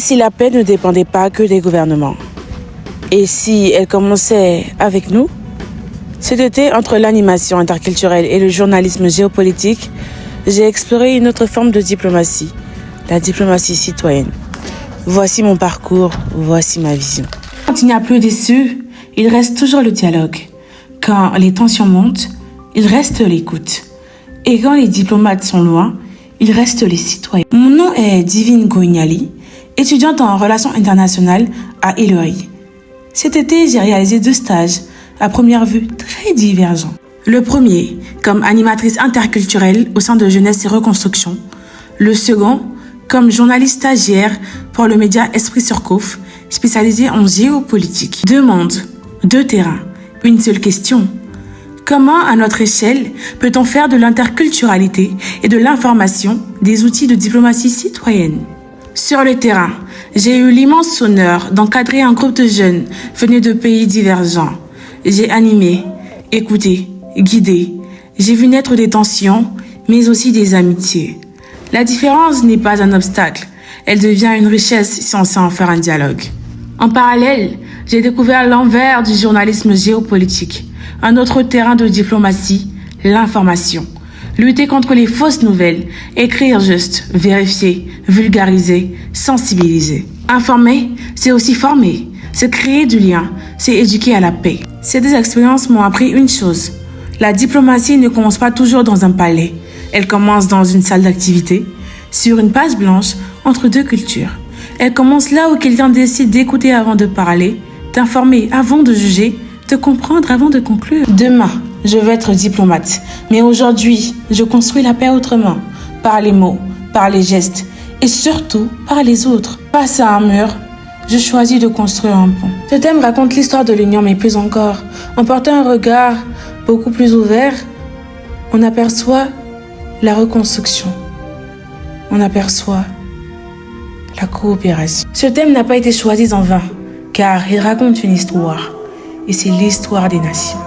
si la paix ne dépendait pas que des gouvernements? Et si elle commençait avec nous? Cet été, entre l'animation interculturelle et le journalisme géopolitique, j'ai exploré une autre forme de diplomatie, la diplomatie citoyenne. Voici mon parcours, voici ma vision. Quand il n'y a plus d'issue, il reste toujours le dialogue. Quand les tensions montent, il reste l'écoute. Et quand les diplomates sont loin, il reste les citoyens. Mon nom est Divine Goignali, étudiante en relations internationales à Illoy. Cet été, j'ai réalisé 2 stages, à première vue très divergents. Le premier, comme animatrice interculturelle au sein de Jeunesse et Reconstruction. Le second, comme journaliste stagiaire pour le média Esprit Surcouf, spécialisé en géopolitique. 2 mondes, 2 terrains, une seule question. Comment, à notre échelle, peut-on faire de l'interculturalité et de l'information des outils de diplomatie citoyenne? Sur le terrain, j'ai eu l'immense honneur d'encadrer un groupe de jeunes venus de pays divergents. J'ai animé, écouté, guidé. J'ai vu naître des tensions, mais aussi des amitiés. La différence n'est pas un obstacle, elle devient une richesse si on sait en faire un dialogue. En parallèle, j'ai découvert l'envers du journalisme géopolitique, un autre terrain de diplomatie, l'information. Lutter contre les fausses nouvelles, écrire juste, vérifier, vulgariser, sensibiliser. Informer, c'est aussi former, c'est créer du lien, c'est éduquer à la paix. Ces 2 expériences m'ont appris une chose. La diplomatie ne commence pas toujours dans un palais. Elle commence dans une salle d'activité, sur une page blanche, entre 2 cultures. Elle commence là où quelqu'un décide d'écouter avant de parler, d'informer avant de juger, de comprendre avant de conclure. Demain, je veux être diplomate. Mais aujourd'hui, je construis la paix autrement. Par les mots, par les gestes et surtout par les autres. Face à un mur, je choisis de construire un pont. Ce thème raconte l'histoire de l'Union, mais plus encore. En portant un regard beaucoup plus ouvert, on aperçoit la reconstruction. On aperçoit la coopération. Ce thème n'a pas été choisi en vain, car il raconte une histoire. Et c'est l'histoire des nations.